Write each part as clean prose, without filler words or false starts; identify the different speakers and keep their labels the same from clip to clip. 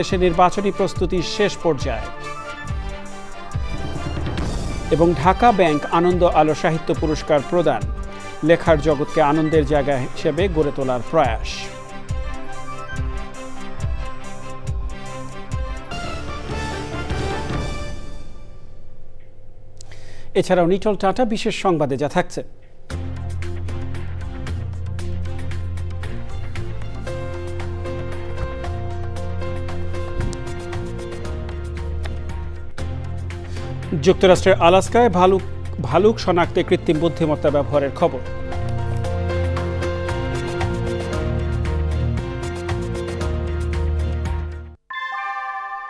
Speaker 1: দেশে নির্বাচনী প্রস্তুতি শেষ পর্যায়ে এবং ঢাকা ব্যাংক আনন্দ আলো সাহিত্য পুরস্কার প্রদান, লেখার জগৎকে আনন্দের জায়গা হিসেবে গড়ে তোলার প্রয়াস। এছাড়াও নিটল টাটা বিশেষ সংবাদে যা থাকছে। যুক্তরাষ্ট্রের আলাস্কায় ভালুক শনাক্তে কৃত্রিম বুদ্ধিমত্তা ব্যবহারের খবর।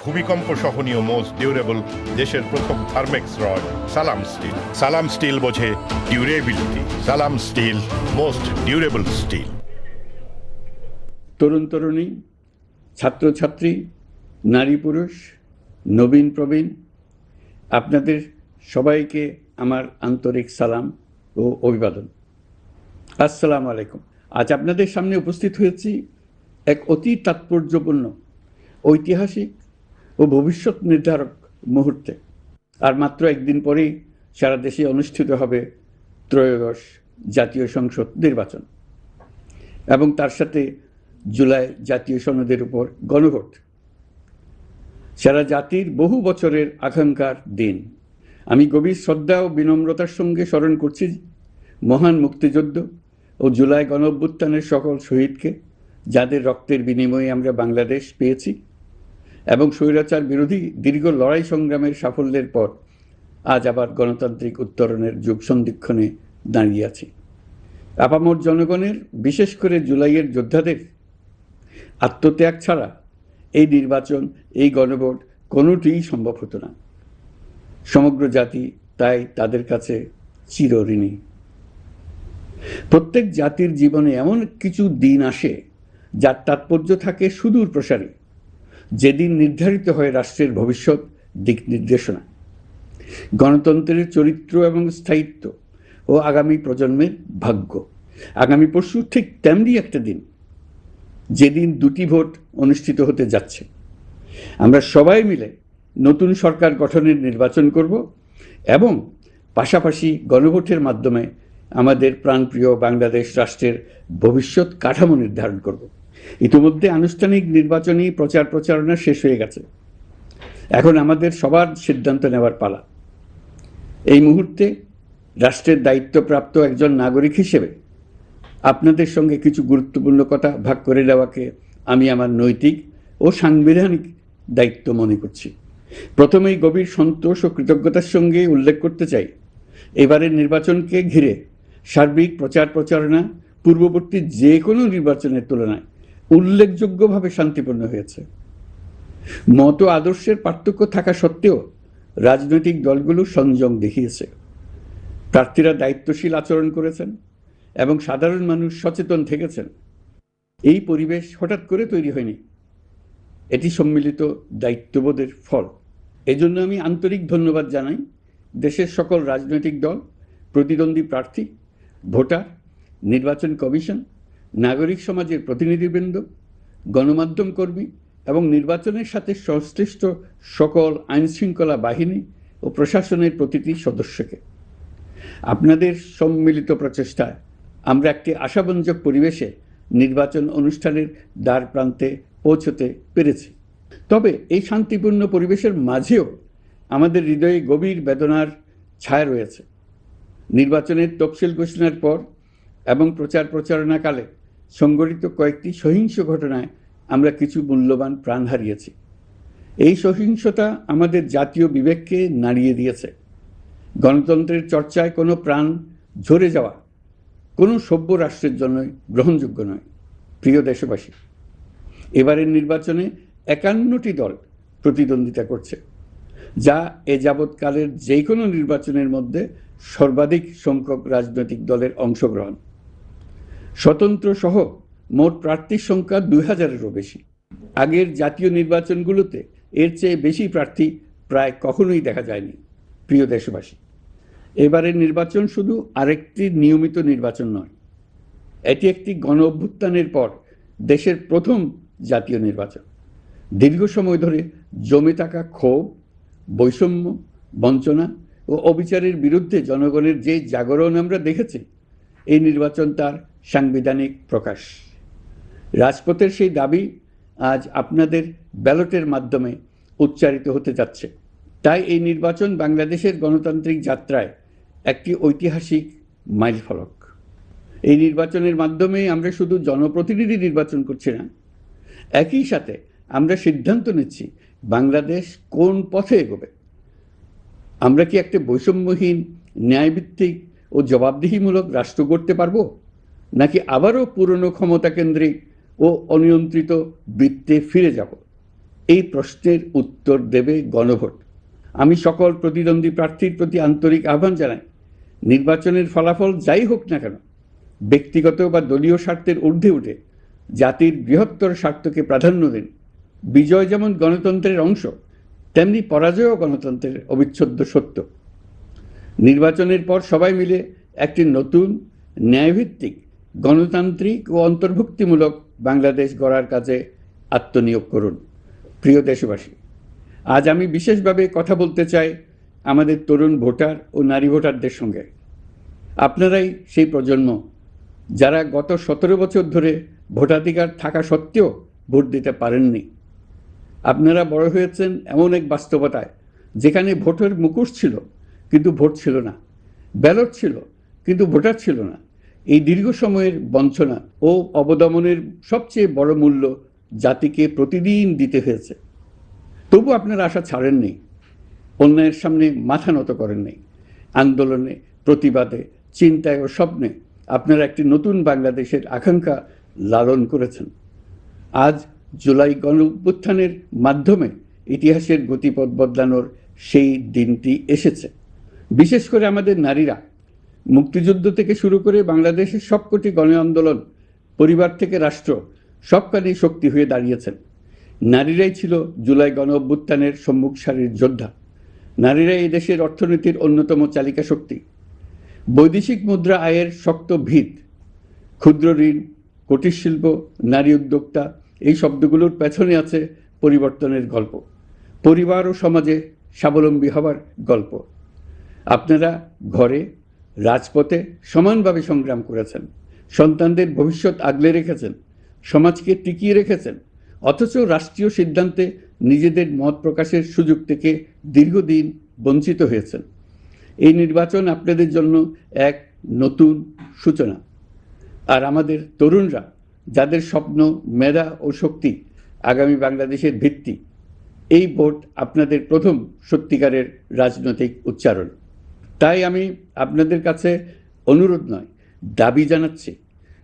Speaker 2: ভূমিকম্প সহনীয় মোস্ট ডিউরেবল দেশের প্রথম থার্মেক্স রড সালাম স্টিল। সালাম স্টিল বোঝে ডিউরেবিলিটি। সালাম স্টিল, মোস্ট ডিউরেবল স্টিল।
Speaker 3: তরুণ তরুণী, ছাত্রছাত্রী, নারী পুরুষ, নবীন প্রবীণ, আপনাদের সবাইকে আমার আন্তরিক সালাম ও অভিবাদন। আসসালামু আলাইকুম। আজ আপনাদের সামনে উপস্থিত হয়েছি এক অতি তাৎপর্যপূর্ণ, ঐতিহাসিক ও ভবিষ্যৎ নির্ধারক মুহূর্তে। আর মাত্র একদিন পরেই সারা দেশে অনুষ্ঠিত হবে ত্রয়োদশ জাতীয় সংসদ নির্বাচন এবং তার সাথে জুলাই জাতীয় সনদের উপর গণভোট। সারা জাতির বহু বছরের আকাঙ্ক্ষার দিন। আমি গভীর শ্রদ্ধা ও বিনম্রতার সঙ্গে স্মরণ করছি মহান মুক্তিযুদ্ধ ও জুলাই গণঅভ্যুত্থানের সকল শহীদকে, যাদের রক্তের বিনিময়ে আমরা বাংলাদেশ পেয়েছি এবং স্বৈরাচার বিরোধী দীর্ঘ লড়াই সংগ্রামের সাফল্যের পর আজ আবার গণতান্ত্রিক উত্তরণের যুগ সন্ধিক্ষণে দাঁড়িয়ে আছি। আপামর জনগণের, বিশেষ করে জুলাইয়ের যোদ্ধাদের আত্মত্যাগ ছাড়া এই নির্বাচন, এই গণভোট কোনোটিই সম্ভব হতো না। সমগ্র জাতি তাই তাদের কাছে চিরঋণী। প্রত্যেক জাতির জীবনে এমন কিছু দিন আসে যার তাৎপর্য থাকে সুদূর প্রসারী, যেদিন নির্ধারিত হয় রাষ্ট্রের ভবিষ্যৎ দিক নির্দেশনা, গণতন্ত্রের চরিত্র এবং স্থায়িত্ব ও আগামী প্রজন্মের ভাগ্য। আগামী পরশু ঠিক তেমনি একটা দিন, যেদিন দুটি ভোট অনুষ্ঠিত হতে যাচ্ছে। আমরা সবাই মিলে নতুন সরকার গঠনের নির্বাচন করব এবং পাশাপাশি গণভোটের মাধ্যমে আমাদের প্রাণপ্রিয় বাংলাদেশ রাষ্ট্রের ভবিষ্যৎ কাঠামো নির্ধারণ করব। ইতিমধ্যে আনুষ্ঠানিক নির্বাচনী প্রচারণা শেষ হয়ে গেছে। এখন আমাদের সবার সিদ্ধান্ত নেওয়ার পালা। এই মুহূর্তে রাষ্ট্রের দায়িত্বপ্রাপ্ত একজন নাগরিক হিসেবে আপনাদের সঙ্গে কিছু গুরুত্বপূর্ণ কথা ভাগ করে দেওয়াকে আমি আমার নৈতিক ও সাংবিধানিক দায়িত্ব মনে করছি। প্রথমেই গভীর সন্তোষ ও কৃতজ্ঞতার সঙ্গে উল্লেখ করতে চাই, এবারের নির্বাচনকে ঘিরে সার্বিক প্রচারণা পূর্ববর্তী যে কোনো নির্বাচনের তুলনায় উল্লেখযোগ্যভাবে শান্তিপূর্ণ হয়েছে। মত আদর্শের পার্থক্য থাকা সত্ত্বেও রাজনৈতিক দলগুলো সংযম দেখিয়েছে। প্রার্থীরা দায়িত্বশীল আচরণ করেছেন এবং সাধারণ মানুষ সচেতন থেকেছেন। এই পরিবেশ হঠাৎ করে তৈরি হয়নি, এটি সম্মিলিত দায়িত্ববোধের ফল। এজন্য আমি আন্তরিক ধন্যবাদ জানাই দেশের সকল রাজনৈতিক দল, প্রতিদ্বন্দ্বী প্রার্থী, ভোটার, নির্বাচন কমিশন, নাগরিক সমাজের প্রতিনিধিবৃন্দ, গণমাধ্যম কর্মী এবং নির্বাচনের সাথে সংশ্লিষ্ট সকল আইনশৃঙ্খলা বাহিনী ও প্রশাসনের প্রতিটি সদস্যকে। আপনাদের সম্মিলিত প্রচেষ্টায় আমরা একটি আশাব্যঞ্জক পরিবেশে নির্বাচন অনুষ্ঠানের দ্বার প্রান্তে পৌঁছতে পেরেছি। তবে এই শান্তিপূর্ণ পরিবেশের মাঝেও আমাদের হৃদয়ে গভীর বেদনার ছায়া রয়েছে। নির্বাচনের তফসিল ঘোষণার পর এবং প্রচারণাকালে সংঘটিত কয়েকটি সহিংস ঘটনায় আমরা কিছু মূল্যবান প্রাণ হারিয়েছি। এই সহিংসতা আমাদের জাতীয় বিবেককে নাড়িয়ে দিয়েছে। গণতন্ত্রের চর্চায় কোনো প্রাণ ঝরে যাওয়া কোনো সভ্য রাষ্ট্রের জন্যই গ্রহণযোগ্য নয়। প্রিয় দেশবাসী, এবারের নির্বাচনে 51টি দল প্রতিদ্বন্দ্বিতা করছে, যা এ যাবৎকালের যে কোনো নির্বাচনের মধ্যে সর্বাধিক সংখ্যক রাজনৈতিক দলের অংশগ্রহণ। স্বতন্ত্র সহ মোট প্রার্থীর সংখ্যা 2000-এরও বেশি। আগের জাতীয় নির্বাচনগুলোতে এর চেয়ে বেশি প্রার্থী প্রায় কখনোই দেখা যায়নি। প্রিয় দেশবাসী, এবারের নির্বাচন শুধু আরেকটি নিয়মিত নির্বাচন নয়, এটি একটি গণ অভ্যুত্থানের পর দেশের প্রথম জাতীয় নির্বাচন। দীর্ঘ সময় ধরে জমে থাকা ক্ষোভ, বৈষম্য, বঞ্চনা ও অবিচারের বিরুদ্ধে জনগণের যে জাগরণ আমরা দেখেছি, এই নির্বাচন তার সাংবিধানিক প্রকাশ। রাজপথের সেই দাবি আজ আপনাদের ব্যালটের মাধ্যমে উচ্চারিত হতে যাচ্ছে। তাই এই নির্বাচন বাংলাদেশের গণতান্ত্রিক যাত্রায় একটি ঐতিহাসিক মাইলফলক। এই নির্বাচনের মাধ্যমে আমরা শুধু জনপ্রতিনিধি নির্বাচন করছি না, একই সাথে আমরা সিদ্ধান্ত নিচ্ছি বাংলাদেশ কোন পথে এগোবে। আমরা কি একটা বৈষম্যহীন, ন্যায়ভিত্তিক ও জবাবদিহিমূলক রাষ্ট্র গড়তে পারবো, নাকি আবারও পুরনো ক্ষমতা কেন্দ্রিক ও অনিয়ন্ত্রিত বৃত্তে ফিরে যাব? এই প্রশ্নের উত্তর দেবে গণভোট। আমি সকল প্রতিদ্বন্দ্বী প্রার্থীর প্রতি আন্তরিক আহ্বান জানাই, নির্বাচনের ফলাফল যাই হোক না কেন, ব্যক্তিগত বা দলীয় স্বার্থের ঊর্ধ্বে উঠে জাতির বৃহত্তর স্বার্থকে প্রাধান্য দিন। বিজয় যেমন গণতন্ত্রের অংশ, তেমনি পরাজয়ও গণতন্ত্রের অবিচ্ছেদ্য সত্য। নির্বাচনের পর সবাই মিলে একটি নতুন, ন্যায়ভিত্তিক, গণতান্ত্রিক ও অন্তর্ভুক্তিমূলক বাংলাদেশ গড়ার কাজে আত্মনিয়োগ করুন। প্রিয় দেশবাসী, আজ আমি বিশেষভাবে কথা বলতে চাই আমাদের তরুণ ভোটার ও নারী ভোটারদের সঙ্গে। আপনারাই সেই প্রজন্ম যারা গত 17 বছর ধরে ভোটাধিকার থাকা সত্ত্বেও ভোট দিতে পারেননি। আপনারা বড় হয়েছেন এমন এক বাস্তবতায় যেখানে ভোটের মুখোশ ছিল কিন্তু ভোট ছিল না, ব্যালট ছিল কিন্তু ভোটার ছিল না। এই দীর্ঘ সময়ের বঞ্চনা ও অবদমনের সবচেয়ে বড় মূল্য জাতিকে প্রতিদিন দিতে হয়েছে। তবু আপনারা আশা ছাড়েননি, অন্যায়ের সামনে মাথা নত করেননি। আন্দোলনে, প্রতিবাদে, চিন্তায় ও স্বপ্নে আপনারা একটি নতুন বাংলাদেশের আকাঙ্ক্ষা লালন করেছেন। আজ জুলাই গণঅভ্যুত্থানের মাধ্যমে ইতিহাসের গতিপথ বদলানোর সেই দিনটি এসেছে। বিশেষ করে আমাদের নারীরা মুক্তিযুদ্ধ থেকে শুরু করে বাংলাদেশের সবকটি গণ আন্দোলন, পরিবার থেকে রাষ্ট্র, সবখানেই শক্তি হয়ে দাঁড়িয়েছেন। নারীরাই ছিল জুলাই গণঅভ্যুত্থানের সম্মুখ সারির যোদ্ধা। নারীরাই এই দেশের অর্থনীতির অন্যতম চালিকা শক্তি। বৈদেশিক মুদ্রা আয়ের শক্ত ভিত, ক্ষুদ্র ঋণ, কুটির শিল্প, নারী উদ্যোক্তা, এই শব্দগুলোর পেছনে আছে পরিবর্তনের গল্প, পরিবার ও সমাজে স্বাবলম্বী হবার গল্প। আপনারা ঘরে, রাজপথে সমানভাবে সংগ্রাম করেছেন, সন্তানদের ভবিষ্যৎ আগলে রেখেছেন, সমাজকে টিকিয়ে রেখেছেন, অথচ রাষ্ট্রীয় সিদ্ধান্তে নিজেদের মত প্রকাশের সুযোগ থেকে দীর্ঘদিন বঞ্চিত হয়েছেন। এই নির্বাচন আপনাদের জন্য এক নতুন সূচনা। আর আমাদের তরুণরা, যাদের স্বপ্ন, মেধা ও শক্তি আগামী বাংলাদেশের ভিত্তি, এই ভোট আপনাদের প্রথম সত্যিকারের রাজনৈতিক উচ্চারণ। তাই আমি আপনাদের কাছে অনুরোধ নয়, দাবি জানাচ্ছি,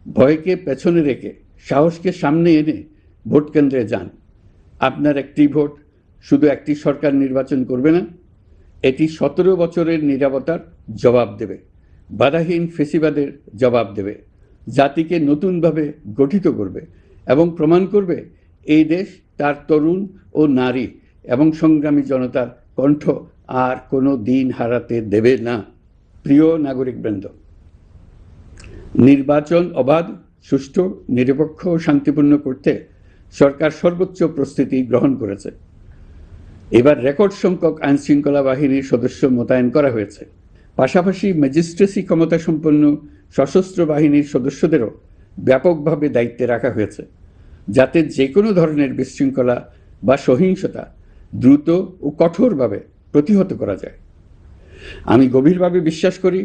Speaker 3: ভয়কে পেছনে রেখে সাহসকে সামনে এনে ভোট কেন্দ্রে যান। আপনার একটি ভোট শুধু একটি সরকার নির্বাচন করবে না, এটি 17 বছরের নীরবতার জবাব দেবে, বাধাহীন ফেসিবাদের জবাব দেবে, জাতিকে নতুনভাবে গঠিত করবে এবং প্রমাণ করবে এই দেশ তার তরুণ ও নারী এবং সংগ্রামী জনতার কণ্ঠ আর কোনো দিন হারাতে দেবে না। প্রিয় নাগরিকবৃন্দ, নির্বাচন অবাধ, সুষ্ঠু, নিরপেক্ষ ও শান্তিপূর্ণ করতে সরকার সর্বোচ্চ প্রস্তুতি গ্রহণ করেছে। এবার রেকর্ড সংখ্যক আইনশৃঙ্খলা বাহিনীর সদস্য মোতায়েন করা হয়েছে। পাশাপাশি ম্যাজিস্ট্রেসি ক্ষমতা সম্পন্ন সশস্ত্র বাহিনীর সদস্যদেরও ব্যাপকভাবে দায়িত্বে রাখা হয়েছে, যাতে যে কোনো ধরনের বিশৃঙ্খলা বা সহিংসতা দ্রুত ও কঠোরভাবে প্রতিহত করা যায়। আমি গভীরভাবে বিশ্বাস করি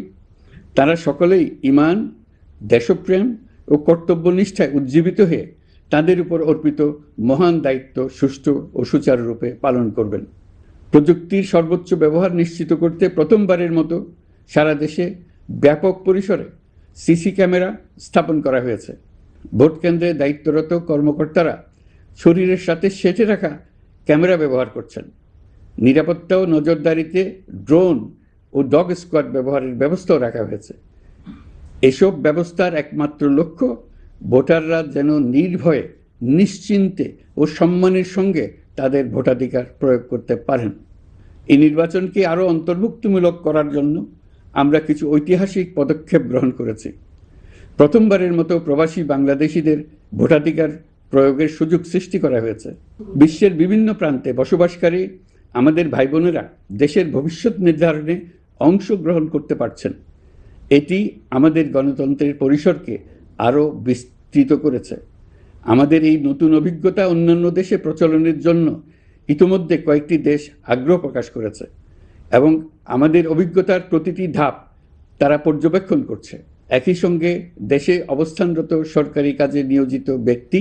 Speaker 3: তারা সকলেই ঈমান, দেশপ্রেম ও কর্তব্যনিষ্ঠায় উজ্জীবিত হয়ে তাদের উপর অর্পিত মহান দায়িত্ব সুষ্ঠু ও সুচারুরূপে পালন করবেন। প্রযুক্তির সর্বোচ্চ ব্যবহার নিশ্চিত করতে প্রথমবারের মতো সারা দেশে ব্যাপক পরিসরে সিসি ক্যামেরা স্থাপন করা হয়েছে। ভোট কেন্দ্রে দায়িত্বরত কর্মকর্তারা শরীরের সাথে সেটে রাখা ক্যামেরা ব্যবহার করছেন। নিরাপত্তা ও নজরদারিতে ড্রোন ও ডগ স্কোয়াড ব্যবহারের ব্যবস্থাও রাখা হয়েছে। এসব ব্যবস্থার একমাত্র লক্ষ্য ভোটাররা যেন নির্ভয়ে, নিশ্চিন্তে ও সম্মানের সঙ্গে তাদের ভোটাধিকার প্রয়োগ করতে পারেন। এই নির্বাচনকে আরও অন্তর্ভুক্তিমূলক করার জন্য আমরা কিছু ঐতিহাসিক পদক্ষেপ গ্রহণ করেছি। প্রথমবারের মতো প্রবাসী বাংলাদেশিদের ভোটাধিকার প্রয়োগের সুযোগ সৃষ্টি করা হয়েছে। বিশ্বের বিভিন্ন প্রান্তে বসবাসকারী আমাদের ভাই বোনেরা দেশের ভবিষ্যৎ নির্ধারণে অংশগ্রহণ করতে পারছেন। এটি আমাদের গণতন্ত্রের পরিসরকে আরও বিস্তৃত করেছে। আমাদের এই নতুন অভিজ্ঞতা অন্যান্য দেশে প্রচলনের জন্য ইতিমধ্যে কয়েকটি দেশ আগ্রহ প্রকাশ করেছে এবং আমাদের অভিজ্ঞতার প্রতিটি ধাপ তারা পর্যবেক্ষণ করছে। একই সঙ্গে দেশে অবস্থানরত সরকারি কাজে নিয়োজিত ব্যক্তি,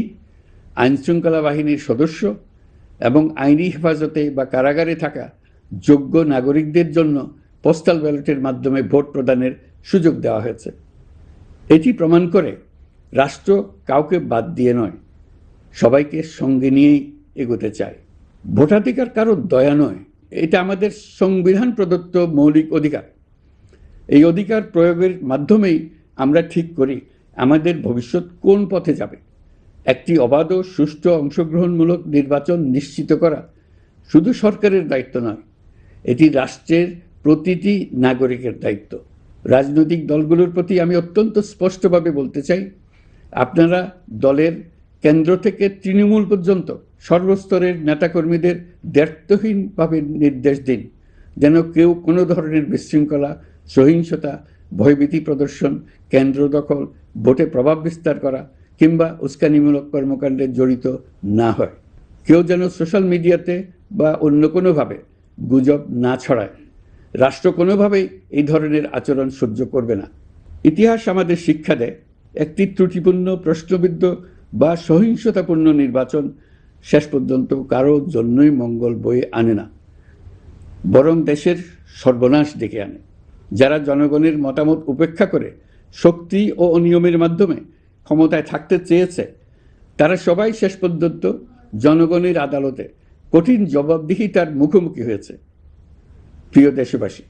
Speaker 3: আইনশৃঙ্খলা বাহিনীর সদস্য এবং আইনি হেফাজতে বা কারাগারে থাকা যোগ্য নাগরিকদের জন্য পোস্টাল ব্যালটের মাধ্যমে ভোট প্রদানের সুযোগ দেওয়া হয়েছে। এটি প্রমাণ করে রাষ্ট্র কাউকে বাদ দিয়ে নয়, সবাইকে সঙ্গে নিয়েই এগোতে চায়। ভোটাধিকার কারো দয়া নয়, এটা আমাদের সংবিধান প্রদত্ত মৌলিক অধিকার। এই অধিকার প্রয়োগের মাধ্যমেই আমরা ঠিক করি আমাদের ভবিষ্যৎ কোন পথে যাবে। একটি অবাধ ও সুষ্ঠু অংশগ্রহণমূলক নির্বাচন নিশ্চিত করা শুধু সরকারের দায়িত্ব নয়, এটি রাষ্ট্রের প্রতিটি নাগরিকের দায়িত্ব। রাজনৈতিক দলগুলোর প্রতি আমি অত্যন্ত স্পষ্টভাবে বলতে চাই, আপনারা দলের কেন্দ্র থেকে তৃণমূল পর্যন্ত সর্বস্তরের নেতাকর্মীদের দ্ব্যর্থহীনভাবে নির্দেশ দিন যেন কেউ কোনো ধরনের বিশৃঙ্খলা, সহিংসতা, ভয়ভীতি প্রদর্শন, কেন্দ্র দখল, ভোটে প্রভাব বিস্তার করা কিংবা উস্কানিমূলক কর্মকাণ্ডে জড়িত না হয়। কেউ যেন সোশ্যাল মিডিয়াতে বা অন্য কোনোভাবে গুজব না ছড়ায়। রাষ্ট্র কোনোভাবেই এই ধরনের আচরণ সহ্য করবে না। ইতিহাস আমাদের শিক্ষা দেয়, একটি ত্রুটিপূর্ণ, প্রশ্নবিদ্ধ বা সহিংসতাপূর্ণ নির্বাচন শেষ পর্যন্ত কারো জন্যই মঙ্গল বয়ে আনে না, বরং দেশের সর্বনাশ ডেকে আনে। যারা জনগণের মতামত উপেক্ষা করে শক্তি ও অনিয়মের মাধ্যমে ক্ষমতায় থাকতে চেয়েছে, তারা সবাই শেষ পর্যন্ত জনগণের আদালতে কঠিন জবাবদিহিতার মুখোমুখি হয়েছে। প্রিয় দেশবাসী,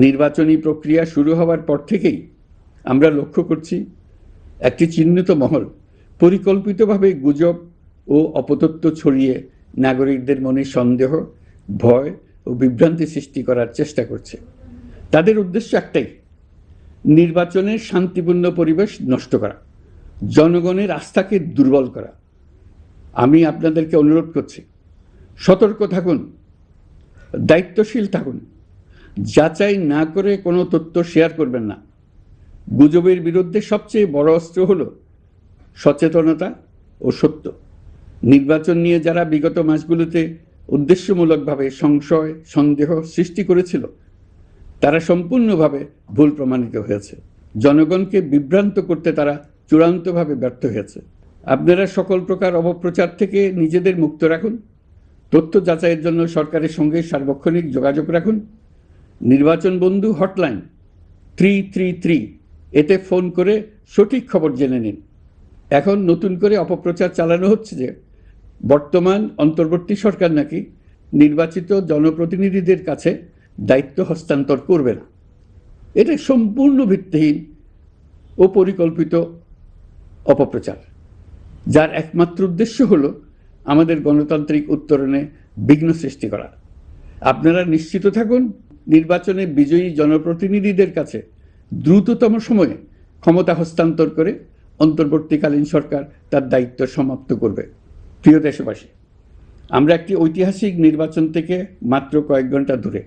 Speaker 3: নির্বাচনী প্রক্রিয়া শুরু হওয়ার পর থেকেই আমরা লক্ষ্য করছি একটি চিহ্নিত মহল পরিকল্পিতভাবে গুজব ও অপতথ্য ছড়িয়ে নাগরিকদের মনে সন্দেহ, ভয় ও বিভ্রান্তি সৃষ্টি করার চেষ্টা করছে। তাদের উদ্দেশ্য একটাই, নির্বাচনের শান্তিপূর্ণ পরিবেশ নষ্ট করা, জনগণের আস্থাকে দুর্বল করা। আমি আপনাদেরকে অনুরোধ করছি, সতর্ক থাকুন, দায়িত্বশীল থাকুন, যাচাই না করে কোনো তথ্য শেয়ার করবেন না। গুজবের বিরুদ্ধে সবচেয়ে বড় অস্ত্র হলো সচেতনতা ও সত্য। নির্বাচন নিয়ে যারা বিগত মাসগুলোতে উদ্দেশ্যমূলকভাবে সংশয়, সন্দেহ সৃষ্টি করেছিল, তারা সম্পূর্ণভাবে ভুল প্রমাণিত হয়েছে। জনগণকে বিভ্রান্ত করতে তারা চূড়ান্তভাবে ব্যর্থ হয়েছে। আপনারা সকল প্রকার অপপ্রচার থেকে নিজেদের মুক্ত রাখুন। তথ্য যাচাইয়ের জন্য সরকারের সঙ্গে সার্বক্ষণিক যোগাযোগ রাখুন। নির্বাচন বন্ধু হটলাইন 333 এতে ফোন করে সঠিক খবর জেনে নিন। এখন নতুন করে অপপ্রচার চালানো হচ্ছে যে বর্তমান অন্তর্বর্তী সরকার নাকি নির্বাচিত জনপ্রতিনিধিদের কাছে দায়িত্ব হস্তান্তর করবে না। এটা সম্পূর্ণ ভিত্তিহীন ও পরিকল্পিত অপপ্রচার, যার একমাত্র উদ্দেশ্য হলো আমাদের গণতান্ত্রিক উত্তরণে বিঘ্ন সৃষ্টি করা। আপনারা নিশ্চিত থাকুন, নির্বাচনে বিজয়ী জনপ্রতিনিধিদের কাছে দ্রুততম সময়ে ক্ষমতা হস্তান্তর করে অন্তর্বর্তীকালীন সরকার তার দায়িত্ব সমাপ্ত করবে। প্রিয় দেশবাসী, আমরা একটি ঐতিহাসিক নির্বাচন থেকে মাত্র কয়েক ঘন্টা দূরে।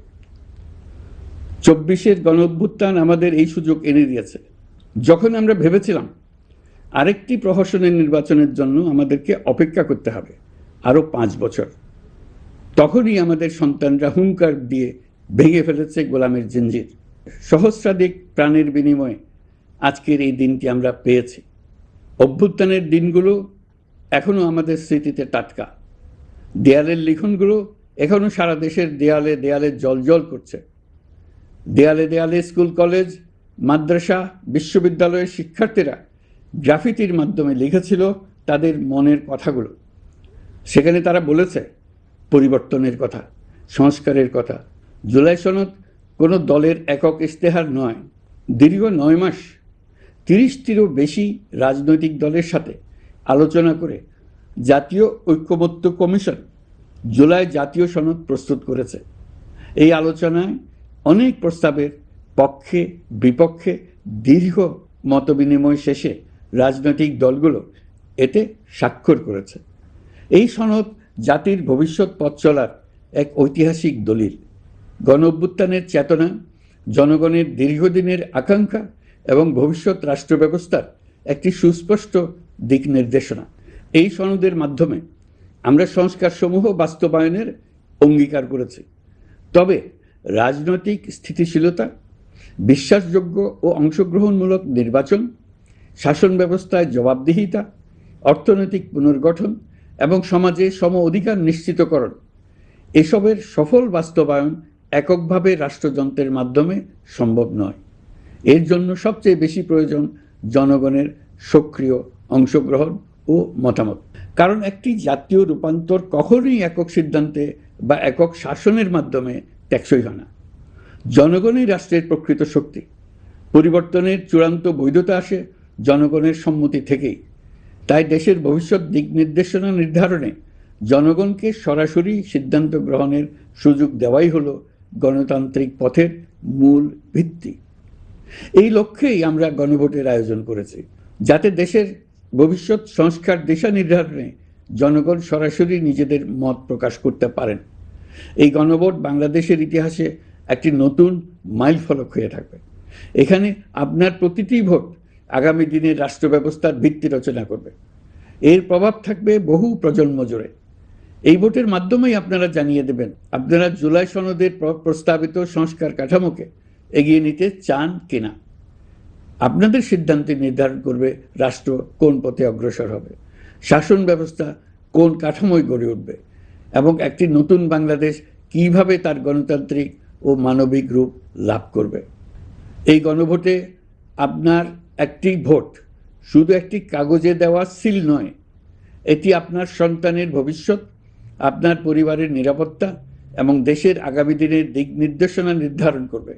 Speaker 3: 24-এর গণঅভ্যুত্থান আমাদের এই সুযোগ এনে দিয়েছে। যখন আমরা ভেবেছিলাম আরেকটি প্রহসনের নির্বাচনের জন্য আমাদেরকে অপেক্ষা করতে হবে আরও 5 বছর, তখনই আমাদের সন্তানরা হুঙ্কার দিয়ে ভেঙে ফেলেছে গোলামের জিঞ্জির। সহস্রাধিক প্রাণের বিনিময়ে আজকের এই দিনটি আমরা পেয়েছি। অভ্যুত্থানের দিনগুলো এখনও আমাদের স্মৃতিতে টাটকা। দেয়ালের লিখনগুলো এখনও সারা দেশের দেয়ালে দেয়ালে জ্বলজ্বল করছে। দেয়ালে দেয়ালে স্কুল, কলেজ, মাদ্রাসা, বিশ্ববিদ্যালয়ের শিক্ষার্থীরা গ্রাফিতির মাধ্যমে লিখেছিল তাদের মনের কথাগুলো। সেখানে তারা বলেছে পরিবর্তনের কথা, সংস্কারের কথা। জুলাই সনদ কোনো দলের একক ইশতেহার নয়। দীর্ঘ 9 মাস 30টিরও বেশি রাজনৈতিক দলের সাথে আলোচনা করে জাতীয় ঐক্যমত্য কমিশন জুলাই জাতীয় সনদ প্রস্তুত করেছে। এই আলোচনায় অনেক প্রস্তাবের পক্ষে বিপক্ষে দীর্ঘ মতবিনিময় শেষে রাজনৈতিক দলগুলো এতে স্বাক্ষর করেছে। এই সনদ জাতির ভবিষ্যৎ পথ চলার এক ঐতিহাসিক দলিল, গণ অভ্যুত্থানের চেতনা, জনগণের দীর্ঘদিনের আকাঙ্ক্ষা এবং ভবিষ্যৎ রাষ্ট্র ব্যবস্থার একটি সুস্পষ্ট দিক নির্দেশনা। এই সনদের মাধ্যমে আমরা সংস্কারসমূহ বাস্তবায়নের অঙ্গীকার করেছি। তবে রাজনৈতিক স্থিতিশীলতা, বিশ্বাসযোগ্য ও অংশগ্রহণমূলক নির্বাচন, শাসন ব্যবস্থায় জবাবদিহিতা, অর্থনৈতিক পুনর্গঠন এবং সমাজে সম অধিকার নিশ্চিতকরণ, এসবের সফল বাস্তবায়ন এককভাবে রাষ্ট্রযন্ত্রের মাধ্যমে সম্ভব নয়। এর জন্য সবচেয়ে বেশি প্রয়োজন জনগণের সক্রিয় অংশগ্রহণ ও মতামত। কারণ একটি জাতীয় রূপান্তর কখনোই একক সিদ্ধান্তে বা একক শাসনের মাধ্যমে টেকসই হয় না। জনগণই রাষ্ট্রের প্রকৃত শক্তি। পরিবর্তনের চূড়ান্ত বৈধতা আসে জনগণের সম্মতি থেকেই। তাই দেশের ভবিষ্যৎ দিক নির্দেশনা নির্ধারণে জনগণকে সরাসরি সিদ্ধান্ত গ্রহণের সুযোগ দেওয়াই হলো গণতান্ত্রিক পথের মূল ভিত্তি। এই লক্ষ্যেই আমরা গণভোটের আয়োজন করেছি, যাতে দেশের ভবিষ্যৎ সংস্কার দিশা নির্ধারণে জনগণ সরাসরি নিজেদের মত প্রকাশ করতে পারেন। এই গণভোট বাংলাদেশের ইতিহাসে একটি নতুন মাইলফলক হয়ে থাকবে। এখানে আপনার প্রতিটি ভোট আগামী দিনের রাষ্ট্র ব্যবস্থার ভিত্তি রচনা করবে। এর প্রভাব থাকবে বহু প্রজন্ম জুড়ে। এই ভোটের মাধ্যমেই আপনারা জানিয়ে দেবেন আপনারা জুলাই সনদের প্রস্তাবিত সংস্কার কাঠামোকে এগিয়ে নিতে চান কিনা। আপনাদের সিদ্ধান্তে নির্ধারণ করবে রাষ্ট্র কোন পথে অগ্রসর হবে, শাসন ব্যবস্থা কোন কাঠামোয় গড়ে উঠবে এবং একটি নতুন বাংলাদেশ কিভাবে তার গণতান্ত্রিক ও মানবিক রূপ লাভ করবে। এই গণভোটে আপনার একটি ভোট শুধু একটি কাগজে দেওয়া সিল নয়, এটি আপনার সন্তানের ভবিষ্যৎ, আপনার পরিবারের নিরাপত্তা এবং দেশের আগামী দিনের দিক নির্দেশনা নির্ধারণ করবে।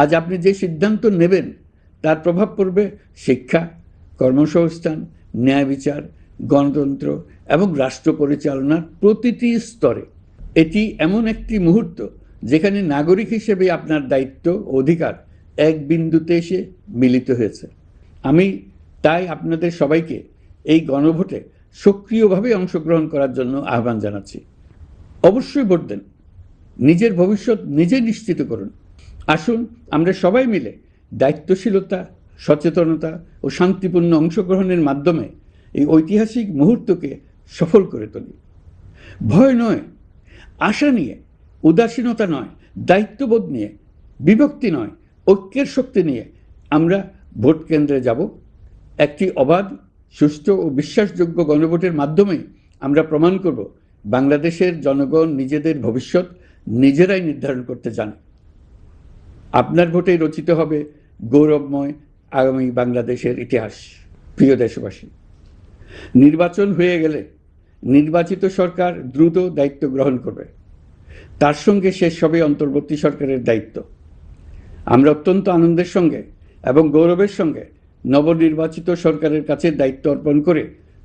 Speaker 3: আজ আপনি যে সিদ্ধান্ত নেবেন তার প্রভাব পড়বে শিক্ষা, কর্মসংস্থান, ন্যায় বিচার, গণতন্ত্র এবং রাষ্ট্র পরিচালনার প্রতিটি স্তরে। এটি এমন একটি মুহূর্ত যেখানে নাগরিক হিসেবে আপনার দায়িত্ব ও অধিকার এক বিন্দুতে এসে মিলিত হয়েছে। আমি তাই আপনাদের সবাইকে এই গণভোটে সক্রিয়ভাবে অংশগ্রহণ করার জন্য আহ্বান জানাচ্ছি। অবশ্যই ভোট দেন, নিজের ভবিষ্যৎ নিজে নিশ্চিত করুন। আসুন আমরা সবাই মিলে দায়িত্বশীলতা, সচেতনতা ও শান্তিপূর্ণ অংশগ্রহণের মাধ্যমে এই ঐতিহাসিক মুহূর্তকে সফল করে তুলি। ভয় নয়, আশা নিয়ে, উদাসীনতা নয়, দায়িত্ববোধ নিয়ে, বিভক্তি নয়, ঐক্যের শক্তি নিয়ে আমরা ভোট কেন্দ্রে যাব। একটি অবাধ, সুষ্ঠু ও বিশ্বাসযোগ্য গণভোটের মাধ্যমে আমরা প্রমাণ করব বাংলাদেশের জনগণ নিজেদের ভবিষ্যৎ নিজেরাই নির্ধারণ করতে জানে। আপনার ভোটে রচিত হবে গৌরবময় আগামী বাংলাদেশের ইতিহাস। প্রিয় দেশবাসী, নির্বাচন হয়ে গেলে নির্বাচিত সরকার দ্রুত দায়িত্ব গ্রহণ করবে। তার সঙ্গে শেষ হবে অন্তর্বর্তী সরকারের দায়িত্ব। আমরা অত্যন্ত আনন্দের সঙ্গে এবং গৌরবের সঙ্গে নবনির্বাচিত সরকারের কাছে দায়িত্ব অর্পণ করে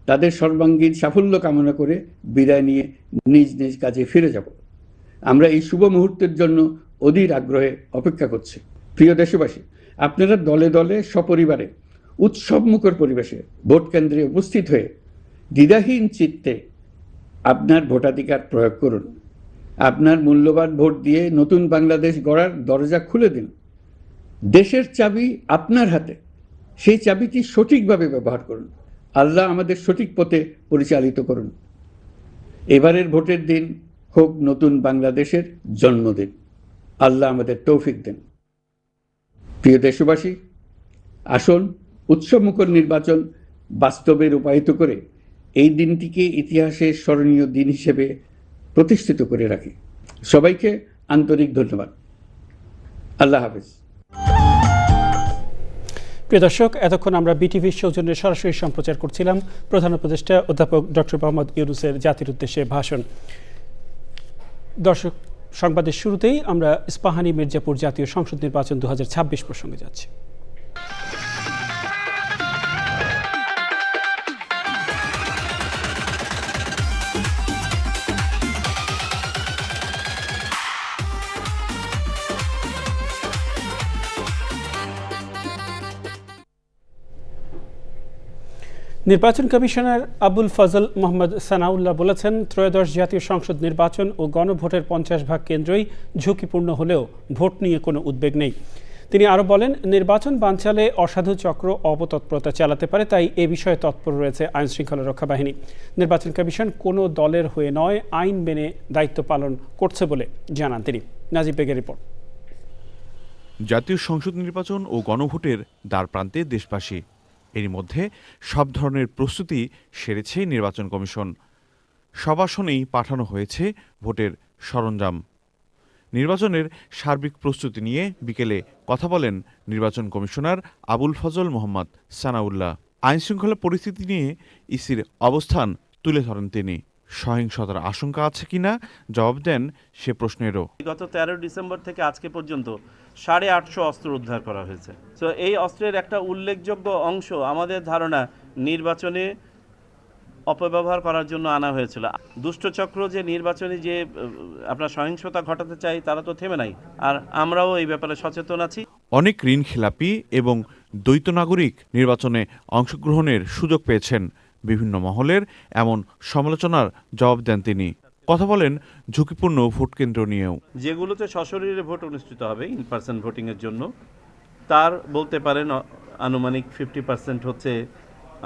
Speaker 3: তাদের সর্বাঙ্গীন সাফল্য কামনা করে বিদায় নিয়ে নিজ নিজ কাজে ফিরে যাব। আমরা এই শুভ মুহূর্তের জন্য অধীর আগ্রহে অপেক্ষা করছি। প্রিয় দেশবাসী, আপনারা দলে দলে সপরিবারে উৎসবমুখর পরিবেশে ভোট কেন্দ্রে উপস্থিত হয়ে দ্বিধাহীন চিত্তে আপনার ভোটাধিকার প্রয়োগ করুন। আপনার মূল্যবান ভোট দিয়ে নতুন বাংলাদেশ গড়ার দরজা খুলে দিন। দেশের চাবি আপনার হাতে, সেই চাবিটি সঠিকভাবে ব্যবহার করুন। আল্লাহ আমাদের সঠিক পথে পরিচালিত করুন। এবারের ভোটের দিন হোক নতুন বাংলাদেশের জন্মদিন। আল্লাহ আমাদের তৌফিক দেন। প্রিয় দেশবাসী, আসুন উৎসবমুখর নির্বাচন বাস্তবে রূপায়িত করে এই দিনটিকে ইতিহাসের স্মরণীয় দিন হিসেবে প্রতিষ্ঠিত করে রাখি। সবাইকে আন্তরিক ধন্যবাদ। আল্লাহ হাফেজ।
Speaker 1: প্রিয় দর্শক, এতক্ষণ আমরা বিটিভির সৌজন্যে সরাসরি সম্প্রচার করছিলাম প্রধান উপদেষ্টা অধ্যাপক ডক্টর মোহাম্মদ ইউনূসের জাতির উদ্দেশ্যে ভাষণ। দর্শক, সংবাদের শুরুতেই আমরা ইস্পাহানি মির্জাপুর জাতীয় সংসদ নির্বাচন 2026 প্রসঙ্গে যাচ্ছি। নির্বাচন কমিশনার আবুল ফজল মোহাম্মদ সানাউল্লাহ বলেছেন, ত্রয়োদশ জাতীয় সংসদ নির্বাচন ও গণভোটের 50% কেন্দ্রই ঝুঁকিপূর্ণ হলেও ভোট নিয়ে কোনো উদ্বেগ নেই। তিনি আরও বলেন, নির্বাচন বানচালে অসাধু চক্র অপতৎপরতা চালাতে পারে, তাই এ বিষয়ে তৎপর রয়েছে আইনশৃঙ্খলা রক্ষা বাহিনী। নির্বাচন কমিশন কোনো দলের হয়ে নয়, আইন মেনে দায়িত্ব পালন করছে বলে জানান তিনি। নাজিব বেগের রিপোর্ট।
Speaker 4: জাতীয় সংসদ নির্বাচন ও গণভোটের দ্বারপ্রান্তে দেশবাসী। এরই মধ্যে সব ধরনের প্রস্তুতি সেরেছে নির্বাচন কমিশন। সব আসনেই পাঠানো হয়েছে ভোটের সরঞ্জাম। নির্বাচনের সার্বিক প্রস্তুতি নিয়ে বিকেলে কথা বলেন নির্বাচন কমিশনার আবুল ফজল মোহাম্মদ সানাউল্লাহ। আইনশৃঙ্খলা পরিস্থিতি নিয়ে ইসির অবস্থান তুলে ধরেন তিনি। সহিংসতার আশঙ্কা আছে কিনা জবাব দেন সে প্রশ্নেরও।
Speaker 5: গত 13 ডিসেম্বর থেকে আজকে পর্যন্ত 850 অস্ত্র উদ্ধার করা হয়েছে। তো এই অস্ত্রের একটা উল্লেখযোগ্য অংশ আমাদের ধারণা নির্বাচনে অপব্যবহার করার জন্য আনা হয়েছিল। দুষ্টচক্র যে নির্বাচনে যে আপনার সহিংসতা ঘটাতে চাই তারা তো থেমে নাই, আর আমরাও এই ব্যাপারে সচেতন আছি।
Speaker 4: অনেক ঋণ খেলাপি এবং দ্বৈত নাগরিক নির্বাচনে অংশগ্রহণের সুযোগ পেয়েছেন। বিভিন্ন মহলের এমন সমালোচনার জবাব দেন তিনি। কথা বলেন ঝুঁকিপূর্ণ ভোট কেন্দ্র নিয়েও।
Speaker 5: যেগুলোতে সশরীরে ভোট অনুষ্ঠিত হবে ইন পার্সন ভোটিংয়ের জন্য, তার বলতে পারেন আনুমানিক 50% হচ্ছে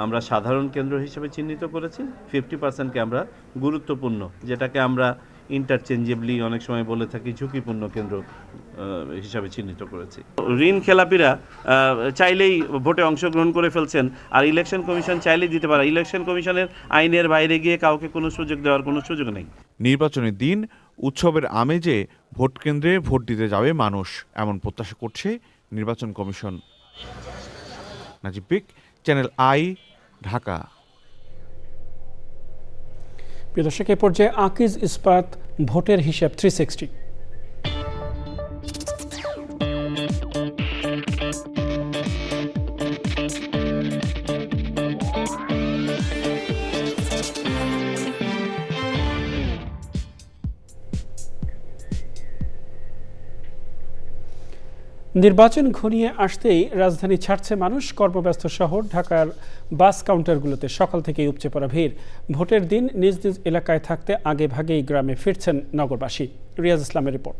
Speaker 5: আমরা সাধারণ কেন্দ্র হিসেবে চিহ্নিত করেছি, 50%কে আমরা গুরুত্বপূর্ণ, যেটাকে আমরা ইন্টারচেঞ্জেবলি অনেক সময় বলে থাকি ঝুঁকিপূর্ণ কেন্দ্র হিসাবে চিহ্নিত করেছি। ঋণ খেলাপিরা চাইলেই ভোটে অংশগ্রহণ করে ফেলছেন, আর ইলেকশন কমিশন চাইলেই দিতে পারে। ইলেকশন কমিশনের আইনের বাইরে গিয়ে কাউকে কোনো সুযোগ দেওয়ার কোনো সুযোগ নেই।
Speaker 4: নির্বাচনের দিন উৎসবের আমেজে ভোট কেন্দ্রে ভোট দিতে যাবে মানুষ, এমন প্রত্যাশা করছে নির্বাচন commission. Najib beg, channel I, Dhaka.
Speaker 1: প্রিয় দর্শক, এ পর্যায়ে আকিজ ইস্পাত ভোটের হিসাব 360। নির্বাচন ঘনিয়ে আসতেই রাজধানী ছাড়ছে মানুষ। কর্মব্যস্ত শহর ঢাকার বাস কাউন্টারগুলোতে সকাল থেকেই উপচে পড়া ভিড়। ভোটের দিন নিজ নিজ এলাকায় থাকতে আগে ভাগেই গ্রামে ফিরছেন নগরবাসী। রিয়াজ ইসলামের রিপোর্ট।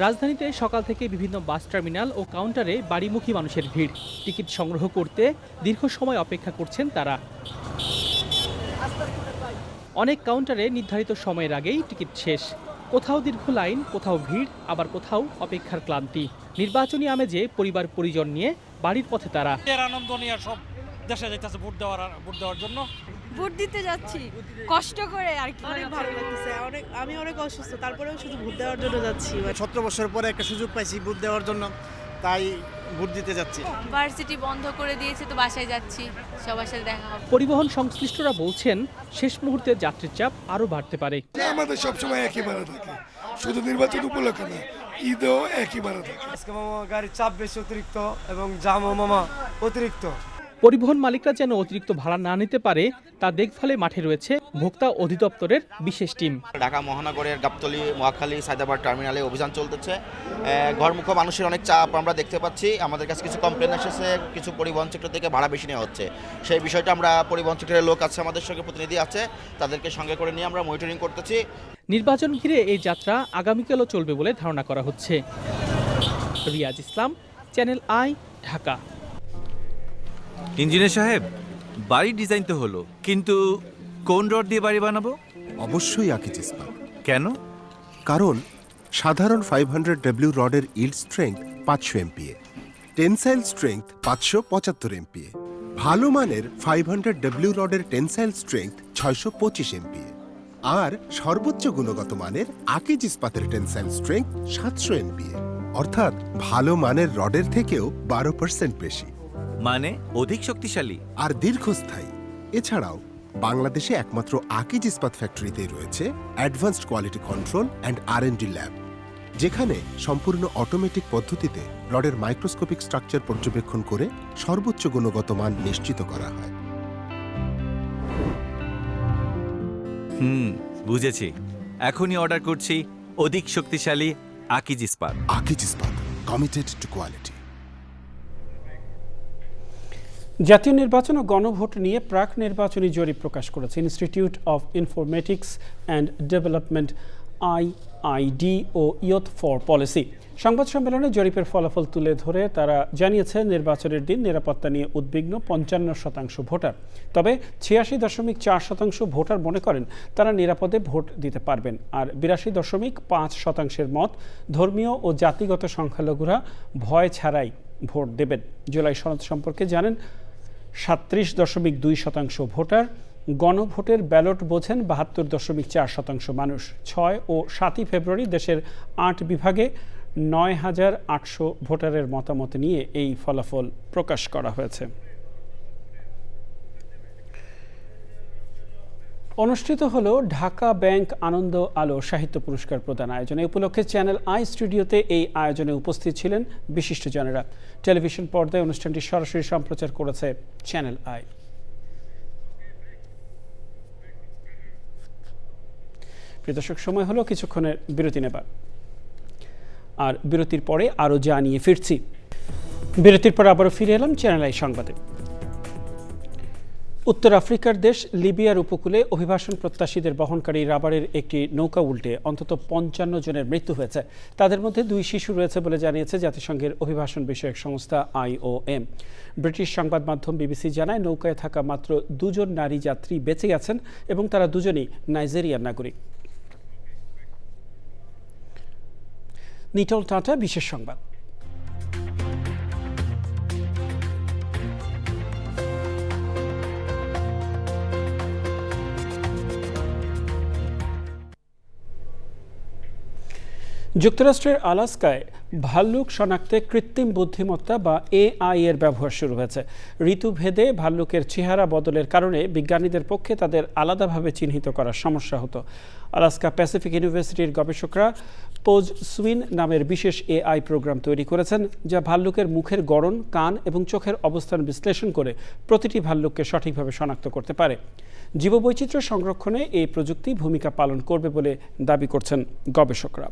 Speaker 6: রাজধানীতে সকাল থেকে বিভিন্ন বাস টার্মিনাল ও কাউন্টারে বাড়িমুখী মানুষের ভিড়। টিকিট সংগ্রহ করতে দীর্ঘ সময় অপেক্ষা করছেন তারা। অনেক কাউন্টারে নির্ধারিত সময়ের আগেই টিকিট শেষ। কোথাও দীর্ঘ লাইন, কোথাও ভিড়, আবার কোথাও অপেক্ষার ক্লান্তি। নির্বাচনী আমেজে পরিবার পরিজন নিয়ে বাড়ির পথে তারা।
Speaker 7: আনন্দ নিয়ে সব দেশে যাইতেছে ভোট দেওয়ার জন্য।
Speaker 8: ভোট দিতে যাচ্ছি কষ্ট করে আর কি।
Speaker 9: অনেক ভালো লাগতেছে। আমি অনেক অসুস্থ, তারপরেও শুধু ভোট দেওয়ার জন্য যাচ্ছি।
Speaker 10: 17 বছর পরে একটা সুযোগ পাইছি ভোট দেওয়ার জন্য, তাই ভোট দিতে যাচ্ছি।
Speaker 8: ভার্সিটি বন্ধ করে দিয়েছে তো বাসায় যাচ্ছি, সবার সাথে দেখা হবে।
Speaker 6: পরিবহন সংশ্লিষ্টরা বলছেন শেষ মুহূর্তে যাত্রীর চাপ আরও বাড়তে পারে।
Speaker 11: আমাদের সবসময় একই ভাড়া থাকে, শুধু নির্বাচন উপলক্ষে না, ঈদেও একই ভাড়া থাকে।
Speaker 10: আজকে মামা গাড়ির চাপ বেশি অতিরিক্ত এবং জামও মামা অতিরিক্ত।
Speaker 6: পরিবহন মালিকরা যেন অতিরিক্ত ভাড়া না নিতে পারে তা দেখভালে মাঠে রয়েছে ভোক্তা অধিদপ্তরের বিশেষ টিম।
Speaker 12: ঢাকা মহানগরের গাবতলী, মহাখালী, সায়দাবাদ টার্মিনালে অভিযান চলতেছে। ঘরমুখ মানুষের অনেক চাপ আমরা দেখতে পাচ্ছি। আমাদের কাছে কিছু কমপ্লেন এসেছে, কিছু পরিবহন সেক্টর থেকে ভাড়া বেশি নেওয়া হচ্ছে। সেই বিষয়টা আমরা পরিবহন সেক্টরের লোক আছে, আমাদের সঙ্গে প্রতিনিধি আছে, তাদেরকে সঙ্গে করে নিয়ে আমরা মনিটরিং করতেছি।
Speaker 6: নির্বাচন ঘিরে এই যাত্রা আগামীকালও চলবে বলে ধারণা করা হচ্ছে। রিয়াজ ইসলাম, চ্যানেল আই, ঢাকা।
Speaker 13: ইঞ্জিনিয়ার সাহেব, বাড়ির ডিজাইন তো হলো, কিন্তু কোন রড দিয়ে বাড়ি বানাবো?
Speaker 14: অবশ্যই আকিজ ইস্পাত।
Speaker 13: কেন?
Speaker 14: কারণ সাধারণ 500W রডের yield strength 500 MPa, tensile strength 575 MPa। ভালো মানের 500W রডের টেনসাইল স্ট্রেংথ 625 MPa। আর সর্বোচ্চ গুণগত মানের আকিজ ইস্পাতের টেনসাইল স্ট্রেংথ 700 MPa, অর্থাৎ ভালো মানের রডের থেকেও 12% বেশি।
Speaker 13: মানে অধিক শক্তিশালী
Speaker 14: আর দীর্ঘস্থায়ী। এছাড়াও বাংলাদেশে একমাত্র আকিজ ইস্পাত ফ্যাক্টরিতেই রয়েছে advanced quality control and R&D lab, যেখানে সম্পূর্ণ অটোমেটিক পদ্ধতিতে রডের মাইক্রোস্কোপিক স্ট্রাকচার পর্যবেক্ষণ করে সর্বোচ্চ গুণগত মান নিশ্চিত করা হয়।
Speaker 13: বুঝেছি। এখনই অর্ডার করছি অধিক শক্তিশালী আকিজ ইস্পাত।
Speaker 14: আকিজ ইস্পাত, কমিটেড টু কোয়ালিটি।
Speaker 1: জাতীয় নির্বাচন ও গণভোট নিয়ে প্রাক নির্বাচনী জরিপ প্রকাশ করেছে institute of informatics and development IID ও ইয়থ ফর পলিসি। সংবাদ সম্মেলনে জরিপের ফলাফল তুলে ধরে তারা জানিয়েছে নির্বাচনের দিন নিরাপত্তা নিয়ে উদ্বিগ্ন 55% ভোটার। তবে 86.4% ভোটার মনে করেন তারা নিরাপদে ভোট দিতে পারবেন, আর 82.5% মত ধর্মীয় ও জাতিগত সংখ্যালঘুরা ভয় ছাড়াই ভোট দেবেন। জুলাই সনদ সম্পর্কে জানেন 37.2% ভোটার। গণভোটের ব্যালট বোঝেন 72.4% মানুষ। 6 ও 7 ফেব্রুয়ারি দেশের 8 বিভাগে 9,800 ভোটারের মতামত নিয়ে এই ফলাফল প্রকাশ করা হয়েছে। অনুষ্ঠিত হলো ঢাকা ব্যাংক আনন্দ আলো সাহিত্য পুরস্কার প্রদান আয়োজন। এই উপলক্ষে চ্যানেল আই স্টুডিওতে এই আয়োজনে উপস্থিত ছিলেন বিশিষ্টজনেরা। টেলিভিশন পর্দায় অনুষ্ঠানটি সরাসরি সম্প্রচার করেছে চ্যানেল আই। প্রিয় দর্শক, সময় হলো কিছুক্ষণের বিরতি নেবার, আর বিরতির পরে আরও জানিয়ে ফিরছি। বিরতির পর আবারও ফিরে এলাম চ্যানেল আই সংবাদে। উত্তর আফ্রিকার দেশ লিবিয়ার উপকূলে অভিবাসন প্রত্যাশীদের বহনকারী রাবারের একটি নৌকা উল্টে অন্তত 55 জনের মৃত্যু হয়েছে। তাদের মধ্যে 2 শিশু রয়েছে বলে জানিয়েছে জাতিসংঘের অভিবাসন বিষয়ক সংস্থা IOM। ব্রিটিশ সংবাদ মাধ্যম BBC জানায় নৌকায় থাকা মাত্র 2 জন নারী যাত্রী বেঁচে গেছেন এবং তারা দুজনেই নাইজেরিয়ার নাগরিক। নিটল টাটা বিশেষ সংবাদ। যুক্তরাষ্ট্রের আলাস্কায় ভাল্লুক শনাক্তে কৃত্রিম বুদ্ধিমত্তা বা AI এর ব্যবহার শুরু হয়েছে। ঋতুভেদে ভাল্লুকের চেহারা বদলের কারণে বিজ্ঞানীদের পক্ষে তাদের আলাদাভাবে চিহ্নিত করার সমস্যা হতো। আলাস্কা প্যাসিফিক ইউনিভার্সিটির গবেষকরা পোজ সুইন নামের বিশেষ AI প্রোগ্রাম তৈরি করেছেন, যা ভাল্লুকের মুখের গড়ন, কান এবং চোখের অবস্থান বিশ্লেষণ করে প্রতিটি ভাল্লুককে সঠিকভাবে শনাক্ত করতে পারে। জীববৈচিত্র্য সংরক্ষণে এই প্রযুক্তি ভূমিকা পালন করবে বলে দাবি করছেন গবেষকরা।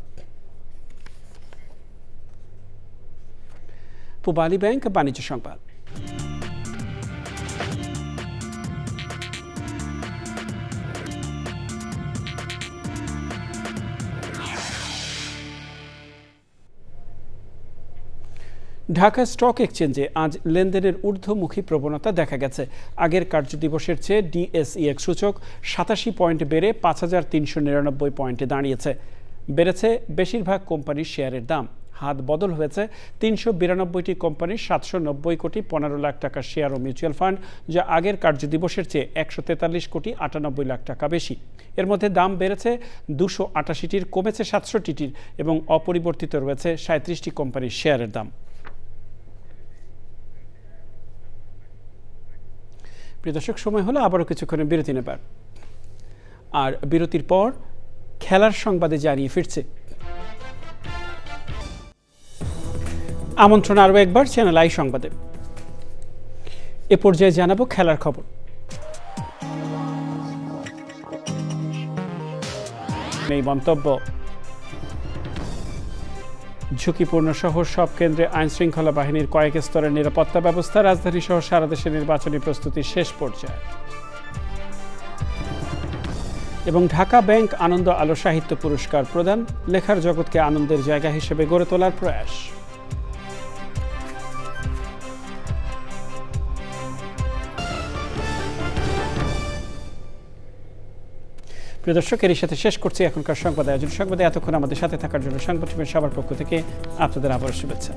Speaker 1: পূবালী ব্যাংক বাণিজ্য সংবাদ। ঢাকা স্টক এক্সচেঞ্জে আজ লেনদেনের ঊর্ধ্বমুখী প্রবণতা দেখা গেছে। আগের কার্যদিবসের চেয়ে DSEX সূচক 87 পয়েন্ট বেড়ে 5,399 পয়েন্টে দাঁড়িয়েছে। বেড়েছে বেশিরভাগ কোম্পানির শেয়ারের দাম। হাত বদল হয়েছে 392টি কোম্পানির 790 কোটি 15 লাখ টাকার শেয়ার ও মিউচুয়াল ফান্ড, যা আগের কার্যদিবসের চেয়ে 143 কোটি 98 লাখ টাকা বেশি। এর মধ্যে দাম বেড়েছে 288টির, কমেছে 67টির এবং অপরিবর্তিত রয়েছে 37টি কোম্পানির শেয়ারের দাম। প্রিয় দর্শক, সময় হলো আবারও কিছুক্ষণের বিরতি নেবার, আর বিরতির পর খেলার সংবাদে জানিয়ে ফিরছে। আমন্ত্রণ আরও একবার চ্যানেল আই সংবাদে। এ পর্যায়ে জানাবো খেলার খবর। এই মন্তব্য, ঝুঁকিপূর্ণ শহর সব কেন্দ্রে আইন শৃঙ্খলা বাহিনীর কয়েক স্তরের নিরাপত্তা ব্যবস্থা। রাজধানী সহ সারা দেশে নির্বাচনী প্রস্তুতি শেষ পর্যায়ে। এবং ঢাকা ব্যাংক আনন্দ আলো সাহিত্য পুরস্কার প্রদান, লেখার জগৎকে আনন্দের জায়গা হিসেবে গড়ে তোলার প্রয়াস। প্রিয় দর্শক, এর সাথে শেষ করছি এখনকার সংবাদ আয়োজন। সংবাদে এতক্ষণ আমাদের সাথে থাকার জন্য সংবাদ টিমের সবার পক্ষ থেকে আপনাদের আবারও শুভেচ্ছা।